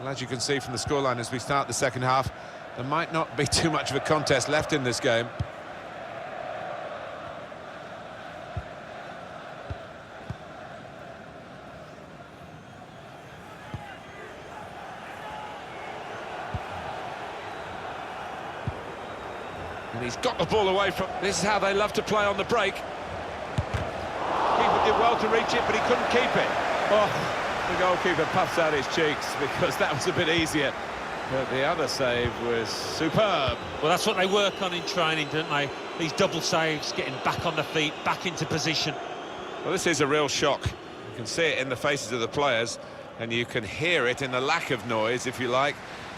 Well, as you can see from the scoreline as we start the second half, there might not be too much of a contest left in this game. And he's got the ball away from... This is how they love to play on the break. Keeper did well to reach it, but he couldn't keep it. Oh. The goalkeeper puffs out his cheeks because that was a bit easier. But the other save was superb. Well, that's what they work on in training, don't they? These double saves, getting back on the feet, back into position. Well, this is a real shock. You can see it in the faces of the players, and you can hear it in the lack of noise, if you like,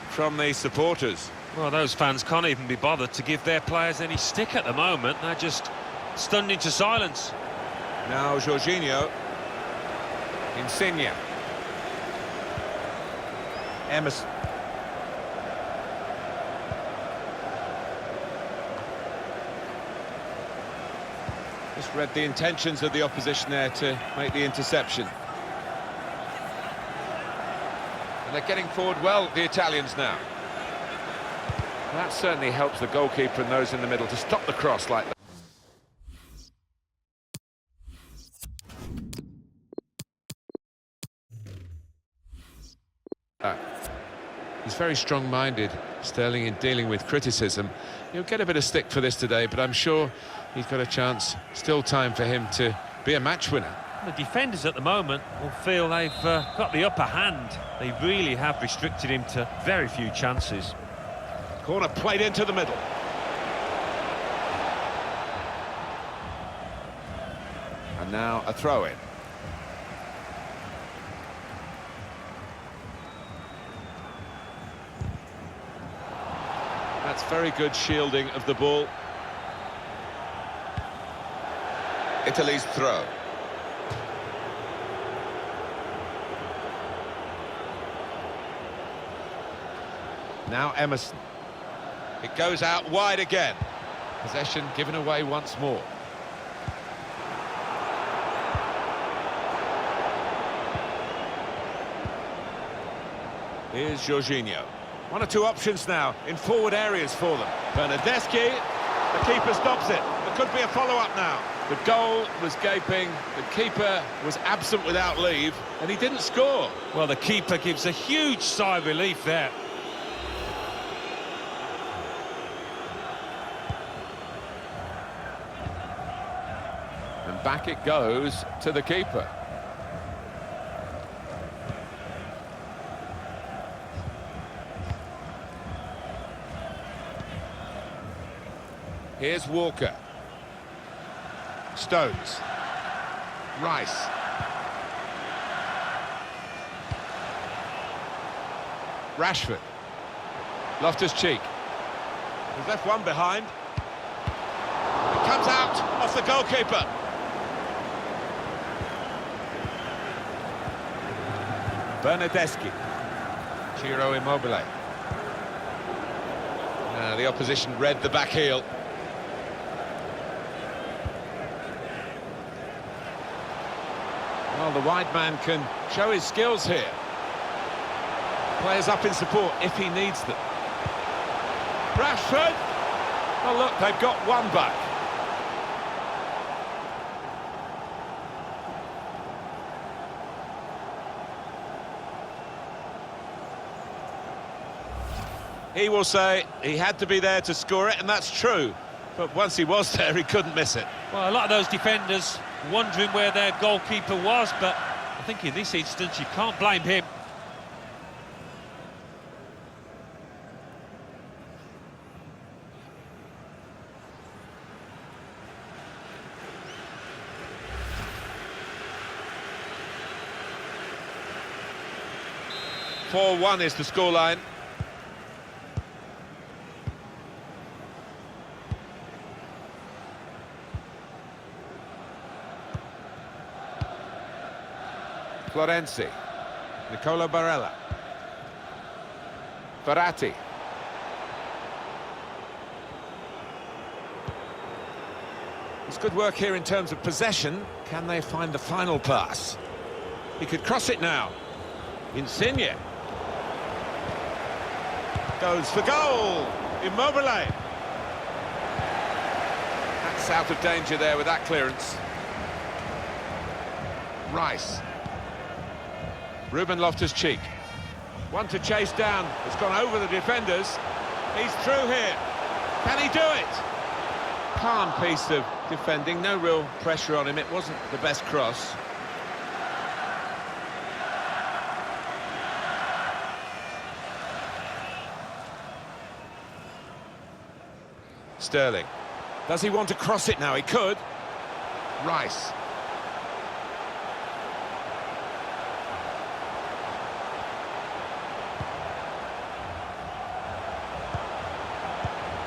from the supporters. Well, those fans can't even be bothered to give their players any stick at the moment. They're just stunned into silence. Now Jorginho. Insigne. Emerson. Just read the intentions of the opposition there to make the interception. And they're getting forward well, the Italians now. That certainly helps the goalkeeper and those in the middle to stop the cross like that. He's very strong-minded, Sterling, in dealing with criticism. He'll get a bit of stick for this today, but I'm sure he's got a chance, still time for him to be a match winner. The defenders at the moment will feel they've got the upper hand. They really have restricted him to very few chances. Corner played into the middle. And now a throw-in. That's very good shielding of the ball. Italy's throw. Now Emerson. It goes out wide again. Possession given away once more. Here's Jorginho. One or two options now in forward areas for them. Bernardeschi, the keeper stops it. There could be a follow-up now. The goal was gaping, the keeper was absent without leave, and he didn't score. Well, the keeper gives a huge sigh of relief there. And back it goes to the keeper. Here's Walker. Stones. Rice. Rashford. Loftus-Cheek. He's left one behind. It comes out off the goalkeeper. Bernardeschi. Ciro Immobile. The opposition read the back heel. Well, the wide man can show his skills here. Players up in support if he needs them. Rashford! Oh, look, they've got one back. He will say he had to be there to score it, and that's true. But once he was there, he couldn't miss it. Well, a lot of those defenders wondering where their goalkeeper was, but I think in this instance you can't blame him. (4-1) is the scoreline. Florenzi, Nicola Barella, Verratti. It's good work here in terms of possession. Can they find the final pass? He could cross it now. Insigne. Goes for goal! Immobile! That's out of danger there with that clearance. Rice. Ruben Loftus-Cheek. One to chase down. It's gone over the defenders. He's through here. Can he do it? Calm piece of defending. No real pressure on him. It wasn't the best cross. Sterling. Does he want to cross it now? He could. Rice.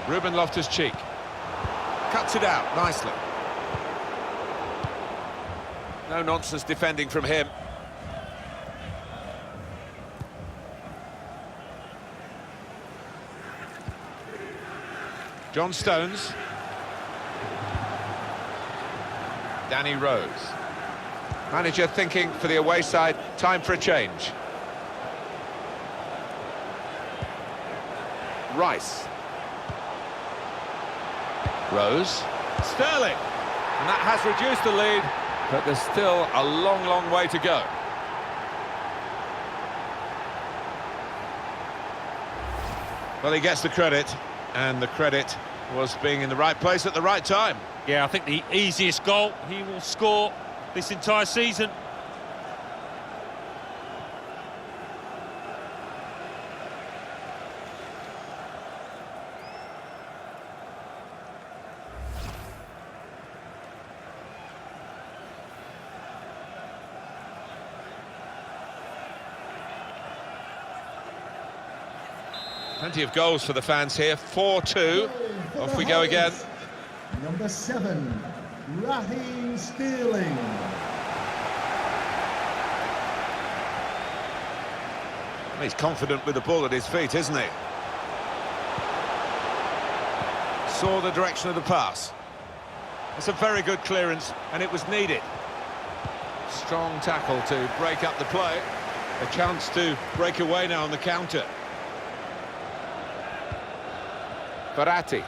Ruben Loftus-Cheek. Cuts it out nicely. No nonsense defending from him. John Stones. Danny Rose. Manager thinking for the away side, time for a change. Rice. Rose. Sterling. And that has reduced the lead, but there's still a long, long way to go. Well, he gets the credit, and the credit was being in the right place at the right time. Yeah, I think the easiest goal he will score this entire season. Plenty of goals for the fans here. 4-2. Off we go again. Number 7, Raheem Sterling. He's confident with the ball at his feet, isn't he? Saw the direction of the pass. It's a very good clearance, and it was needed. Strong tackle to break up the play. A chance to break away now on the counter. Verratti.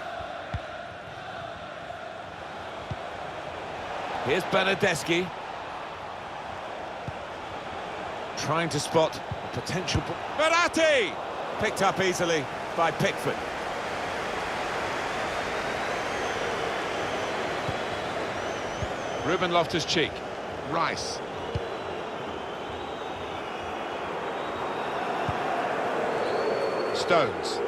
Here's Bernardeschi. Trying to spot a potential... Verratti! Picked up easily by Pickford. Ruben Loftus-Cheek. Rice. Stones.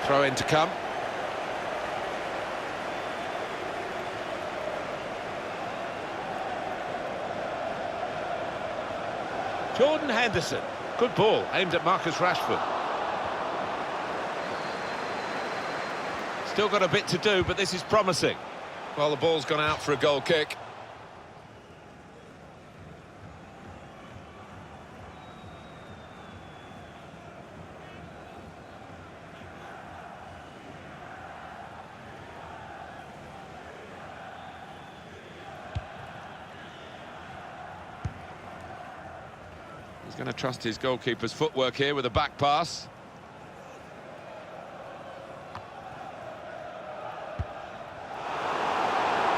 Throw in to come. Jordan Henderson. Good ball, aimed at Marcus Rashford. Still got a bit to do, but this is promising. Well, the ball's gone out for a goal kick. He's going to trust his goalkeeper's footwork here with a back pass.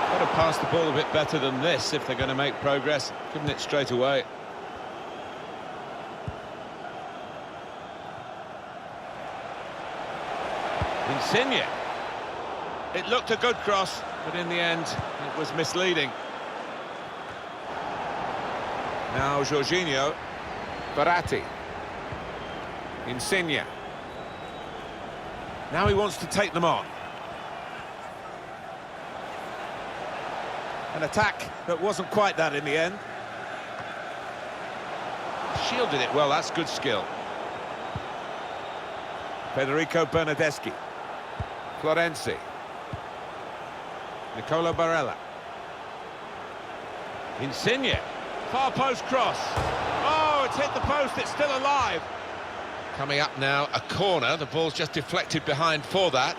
Got to pass the ball a bit better than this if they're going to make progress. Giving it straight away. Insigne. It looked a good cross, but in the end, it was misleading. Now Jorginho. Verratti. Insigne. Now he wants to take them on. An attack that wasn't quite that in the end. Shielded it well, that's good skill. Federico Bernardeschi. Florenzi. Nicola Barella. Insigne. Far post cross. Oh, it's hit the post, it's still alive. Coming up now, a corner. The ball's just deflected behind for that.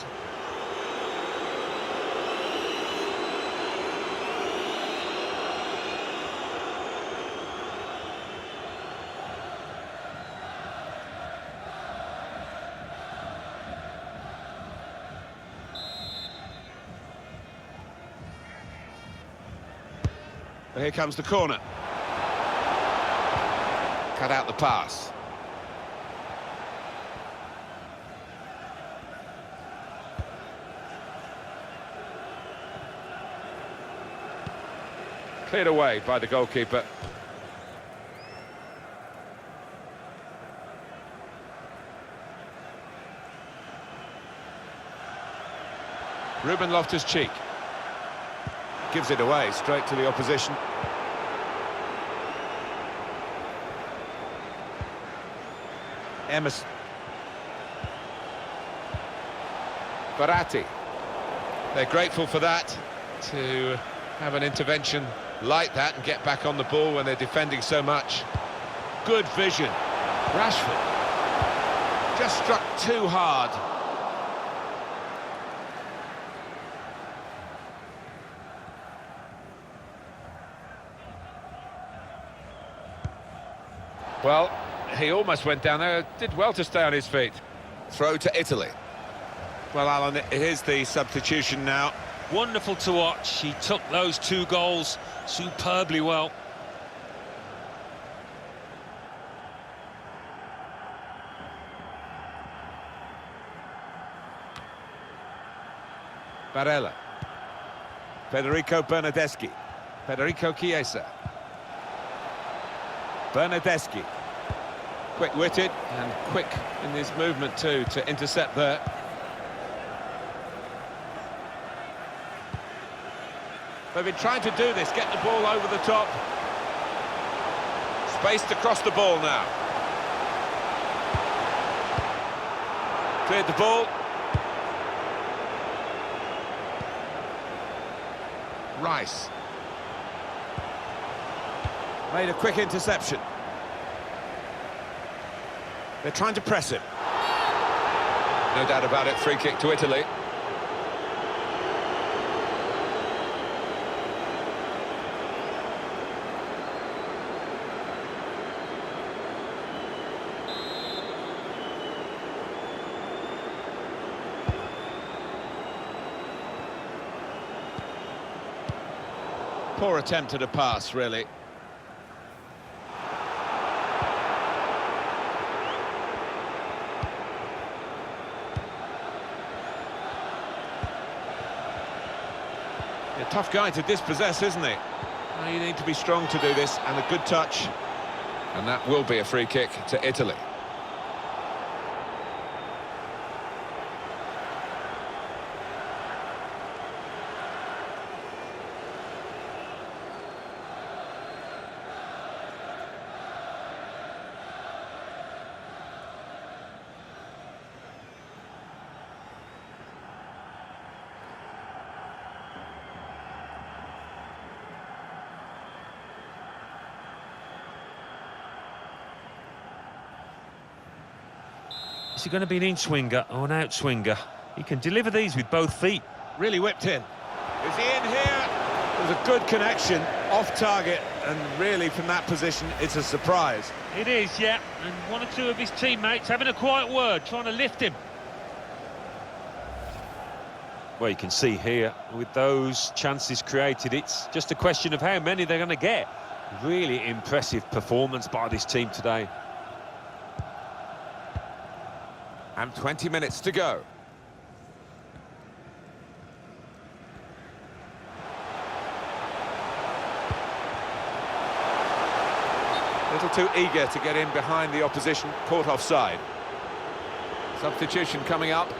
Here comes the corner. Cut out the pass. Cleared away by the goalkeeper. Ruben Loftus-Cheek gives it away straight to the opposition. Emerson. Verratti. They're grateful for that, to have an intervention like that and get back on the ball when they're defending so much. Good vision. Rashford just struck too hard. Well, he almost went down there, did well to stay on his feet. Throw to Italy. Well, Alan, here's the substitution now. Wonderful to watch. He took those 2 goals superbly well. Barella. Federico Bernardeschi. Federico Chiesa. Bernardeschi. Quick-witted and quick in his movement too to intercept there. They've been trying to do this, get the ball over the top. Spaced across the ball now. Cleared the ball. Rice. Made a quick interception. They're trying to press him. No doubt about it, free kick to Italy. Poor attempt at a pass, really. A tough guy to dispossess, isn't he? Now you need to be strong to do this, and a good touch. And that will be a free kick to Italy. Is he going to be an in-swinger or an out-swinger? He can deliver these with both feet. Really whipped in. Is he in here? There's a good connection, off target, and really from that position, it's a surprise. It is, yeah. And 1 or 2 of his teammates having a quiet word, trying to lift him. Well, you can see here, with those chances created, it's just a question of how many they're going to get. Really impressive performance by this team today. And 20 minutes to go. A little too eager to get in behind the opposition, caught offside. Substitution coming up.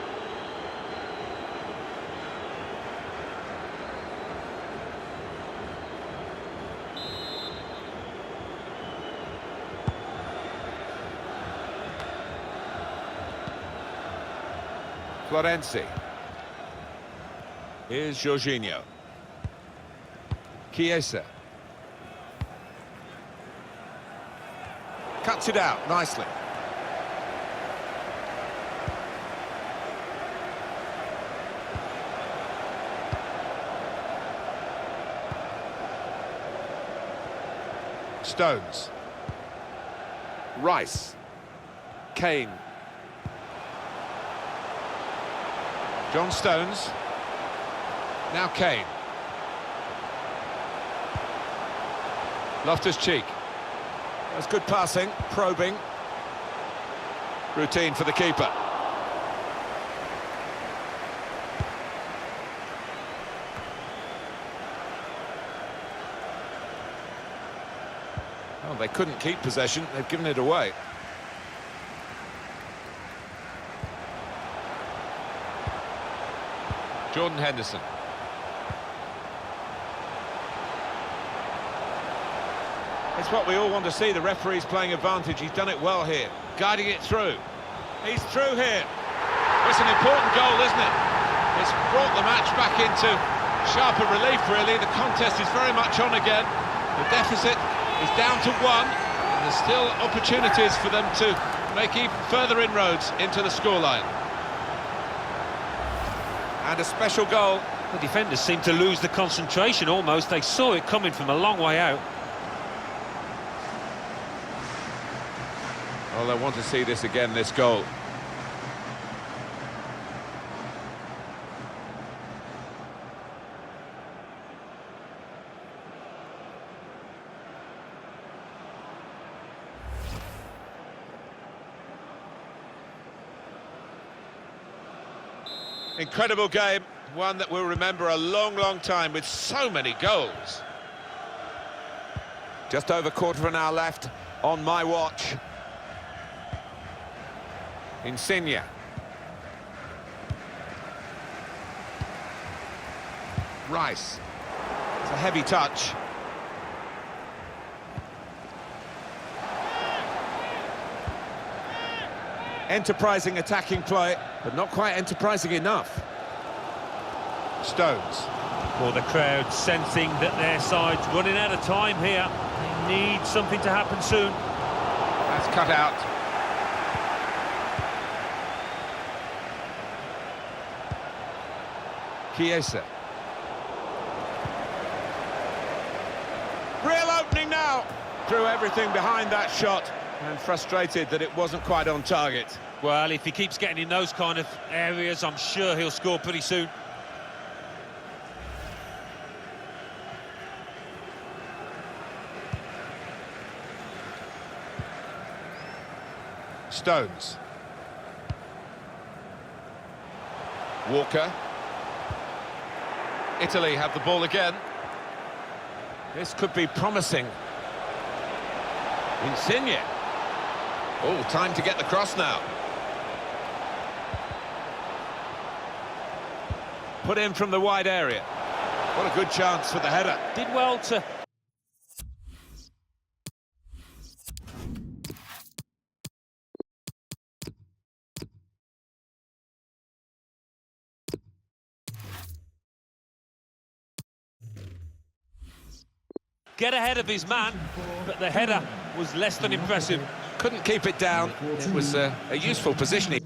Florenzi. Here's Jorginho. Chiesa. Cuts it out nicely. Stones. Rice. Kane. John Stones. Now Kane. Loftus-Cheek. That's good passing, probing. Routine for the keeper. Oh, they couldn't keep possession, they've given it away. Jordan Henderson. It's what we all want to see, the referee's playing advantage. He's done it well here, guiding it through. He's through here. It's an important goal, isn't it? It's brought the match back into sharper relief, really. The contest is very much on again. The deficit is down to 1. And there's still opportunities for them to make even further inroads into the scoreline. And a special goal. The defenders seem to lose the concentration almost. They saw it coming from a long way out. Well, I want to see this again, this goal. Incredible game, one that we'll remember a long, long time with so many goals. Just over quarter of an hour left on my watch. Insigne. Rice. It's a heavy touch. Enterprising attacking play, but not quite enterprising enough. Stones. Well, the crowd sensing that their side's running out of time here. They need something to happen soon. That's cut out. Chiesa. Real opening now. Threw everything behind that shot and frustrated that it wasn't quite on target. Well, if he keeps getting in those kind of areas, I'm sure he'll score pretty soon. Stones. Walker. Italy have the ball again. This could be promising. Insigne. Oh, time to get the cross now. Put in from the wide area. What a good chance for the header. Did well to... get ahead of his man, but the header was less than impressive. Couldn't keep it down. It was a useful positioning.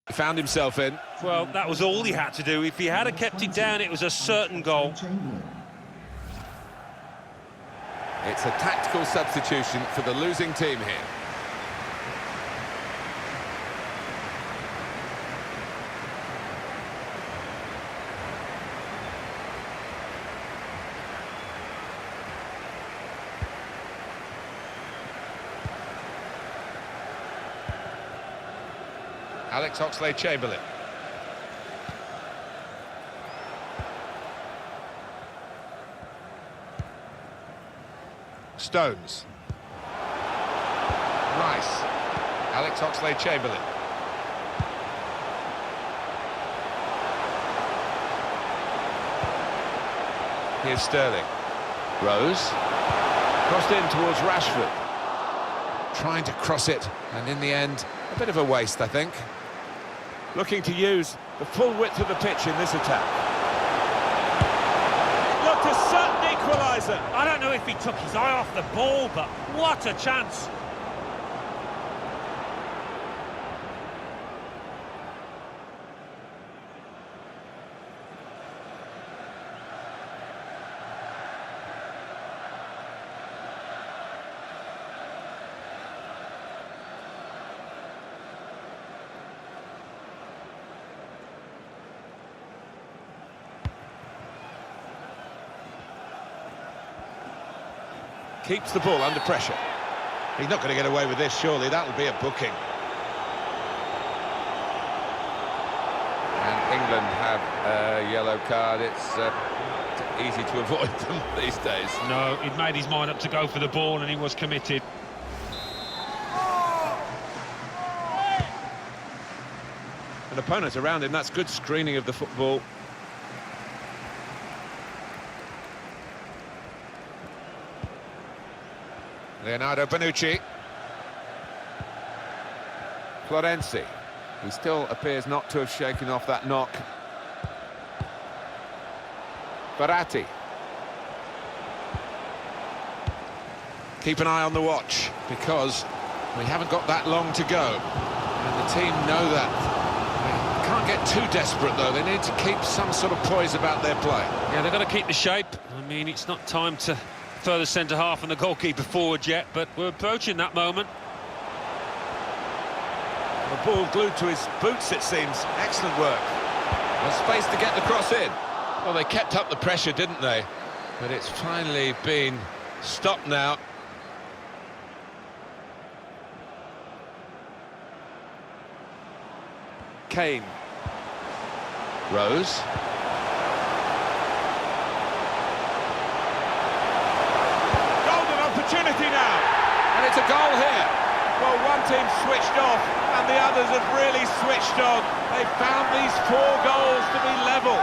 He found himself in. Well, that was all he had to do. If he had kept it down, it was a certain goal. It's a tactical substitution for the losing team here. Alex Oxlade-Chamberlain. Stones. Rice. Alex Oxlade-Chamberlain. Here's Sterling. Rose. Crossed in towards Rashford. Trying to cross it, and in the end, a bit of a waste, I think. Looking to use the full width of the pitch in this attack. Looked a certain equaliser. I don't know if he took his eye off the ball, but what a chance. keeps the ball under pressure. He's not going to get away with this, surely. That'll be a booking. And England have a yellow card. It's easy to avoid them these days. No, he'd made his mind up to go for the ball and he was committed. An opponent around him, that's good screening of the football. Leonardo Bonucci. Florenzi. He still appears not to have shaken off that knock. Verratti. Keep an eye on the watch, because we haven't got that long to go. And the team know that. They can't get too desperate, though. They need to keep some sort of poise about their play. Yeah, they've got to keep the shape. I mean, it's not time to throw the centre-half and the goalkeeper forward yet, but we're approaching that moment. The ball glued to his boots, it seems. Excellent work. There's space to get the cross in. Well, they kept up the pressure, didn't they? But it's finally been stopped now. Kane. Rose. Golden opportunity now. And it's a goal here. Well, one team switched off and the others have really switched on. They found these 4 goals to be level.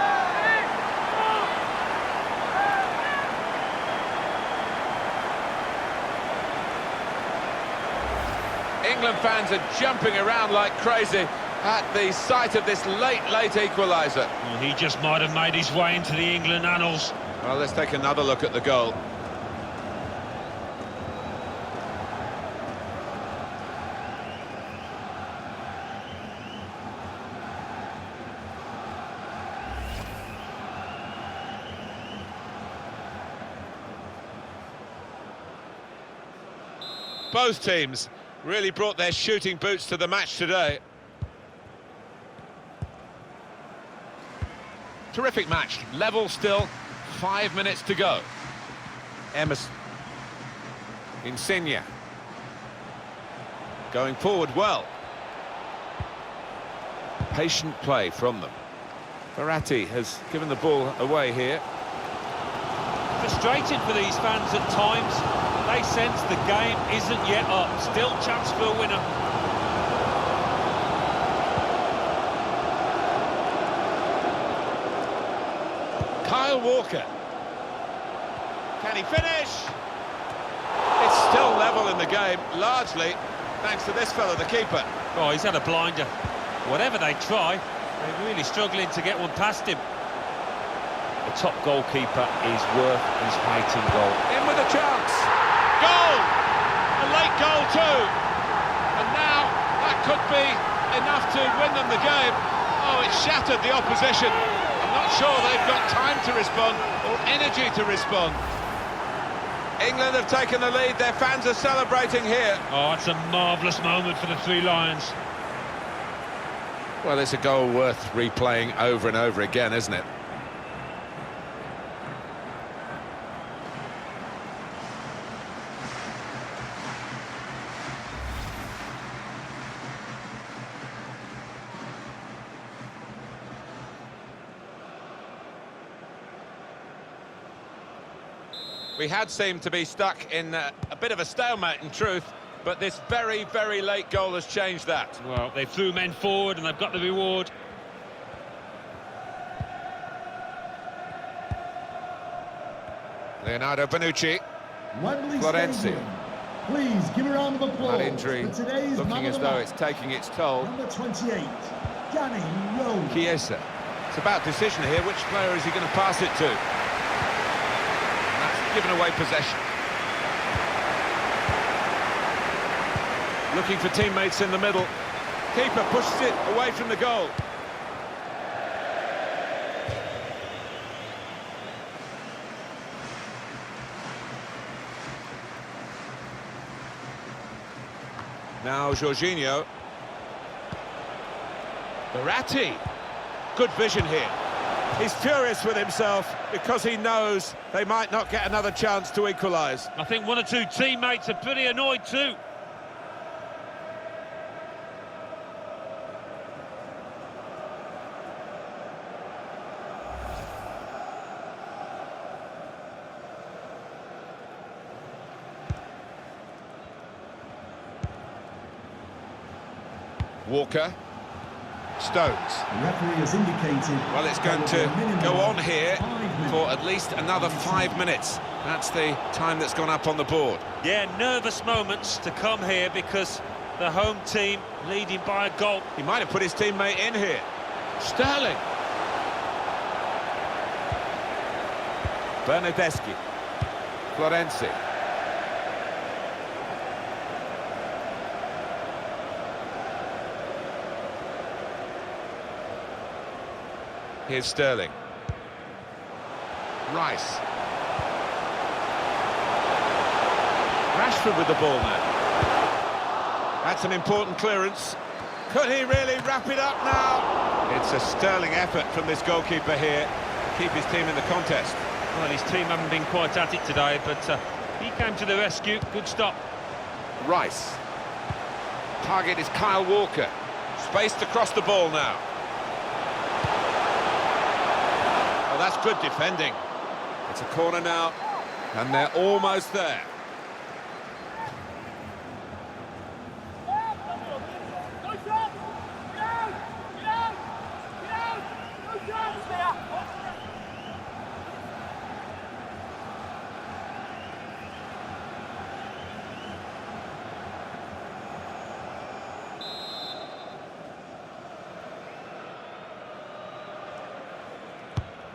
England fans are jumping around like crazy at the sight of this late equaliser. Well, he just might have made his way into the England annals. Well, let's take another look at the goal. Both teams really brought their shooting boots to the match today. Terrific match, level still, 5 minutes to go. Emerson. Insigne. Going forward well. Patient play from them. Verratti has given the ball away here. Frustrating for these fans at times. They sense the game isn't yet up. Still chance for a winner. Kyle Walker. Can he finish? It's still level in the game, largely thanks to this fella, the keeper. Oh, he's had a blinder. Whatever they try, they're really struggling to get one past him. The top goalkeeper is worth his weight in gold. In with a chance. Goal! A late goal too. And now that could be enough to win them the game. Oh, it shattered the opposition. I'm not sure they've got time to respond or energy to respond. England have taken the lead. Their fans are celebrating here. Oh, it's a marvellous moment for the Three Lions. Well, it's a goal worth replaying over and over again, isn't it? We had seemed to be stuck in a bit of a stalemate in truth, but this very, very late goal has changed that. Well, they threw men forward and they've got the reward. Leonardo Bonucci. Wembley Florenzi. Stadium. Please give a round of applause That injury for today's looking man as of the though match, it's taking its toll. number 28, Danny Rose. Chiesa. It's about decision here. Which player is he going to pass it to? And that's given away possession. Looking for teammates in the middle. Keeper pushes it away from the goal. Now Jorginho. Verratti. Good vision here. He's furious with himself. because he knows they might not get another chance to equalise. I think one or two teammates are pretty annoyed too. Walker. Stones. The referee has indicated. Well, it's going to go on here for at least another 5 minutes. That's the time that's gone up on the board. Yeah, nervous moments to come here because the home team leading by a goal. He might have put his teammate in here. Sterling. Bernardeschi. Florenzi. Here's Sterling. Rice. Rashford with the ball now. That's an important clearance. Could he really wrap it up now? It's a sterling effort from this goalkeeper here to keep his team in the contest. Well, his team haven't been quite at it today, but he came to the rescue. Good stop. Rice. Target is Kyle Walker. Spaced across the ball now. Oh, that's good defending. It's a corner now, and they're almost there.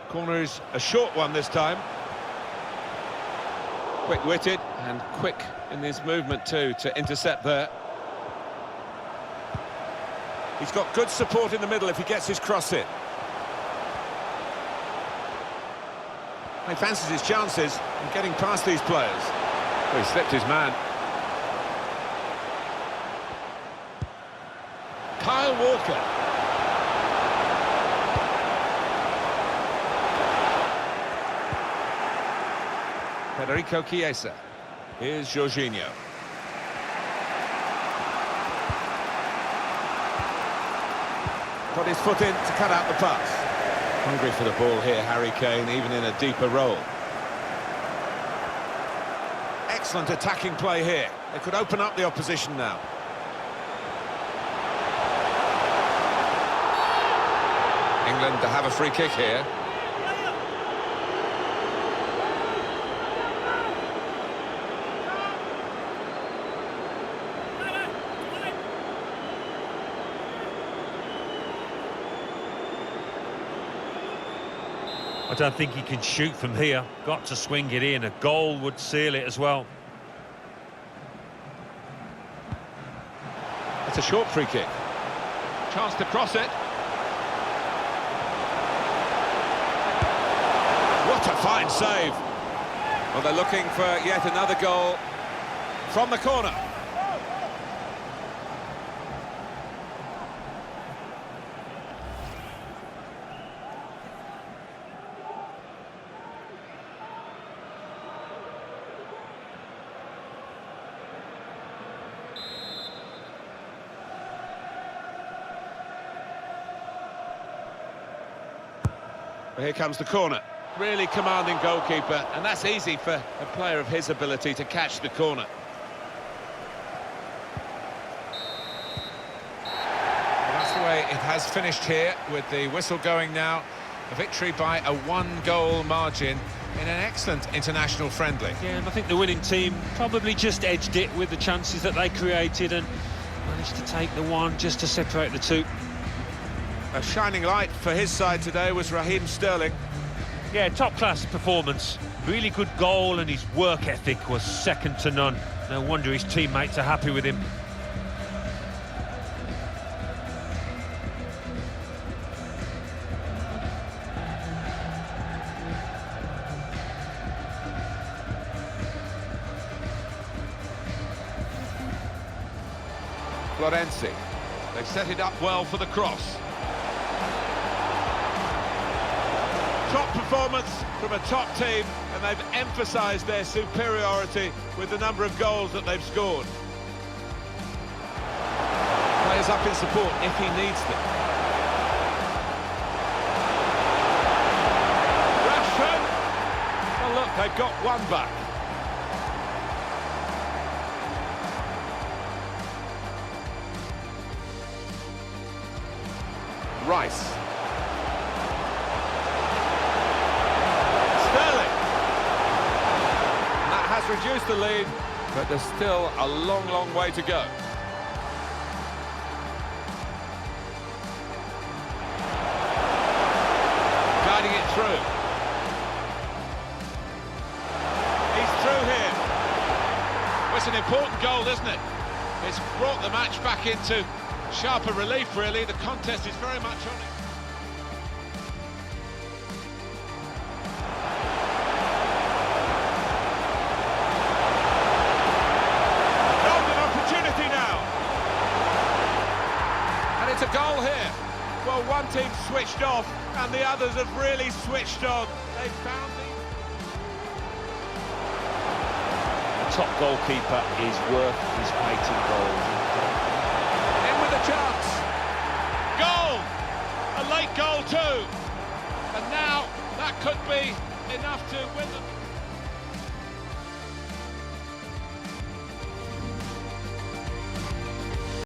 Corner is a short one this time. Quick-witted and quick in his movement too to intercept there. He's got good support in the middle if he gets his cross in. He fancies his chances in getting past these players. Well, he slipped his man. Kyle Walker. Federico Chiesa. Here's Jorginho. Put his foot in to cut out the pass. Hungry for the ball here, Harry Kane, even in a deeper role. Excellent attacking play here. They could open up the opposition now. England to have a free kick here. I don't think he can shoot from here. Got to swing it in. A goal would seal it as well. It's a short free kick. Chance to cross it. What a fine save. Well, they're looking for yet another goal from the corner. Well, here comes the corner. Really commanding goalkeeper, and that's easy for a player of his ability to catch the corner. Well, that's the way it has finished here, with the whistle going now. A victory by a one-goal margin in an excellent international friendly. Yeah, and I think the winning team probably just edged it with the chances that they created and managed to take the one just to separate the two. A shining light for his side today was Raheem Sterling. Yeah, top-class performance. Really good goal, and his work ethic was second to none. No wonder his teammates are happy with him. Florenzi. They set it up well for the cross. Top performance from a top team, and they've emphasised their superiority with the number of goals that they've scored. Players up in support if he needs them. Rashford! Well, look, they've got one back. Rice. Sterling. That has reduced the lead, but there's still a long, long way to go. Guiding it through. He's through here. Well, it's an important goal, isn't it? It's brought the match back into sharper relief, really. The contest is very much on it. Golden opportunity now. And it's a goal here. Well, one team switched off, and the others have really switched on. They've found The top goalkeeper is worth his weight in gold. with a chance. Goal! A late goal too. And now that could be enough to win them.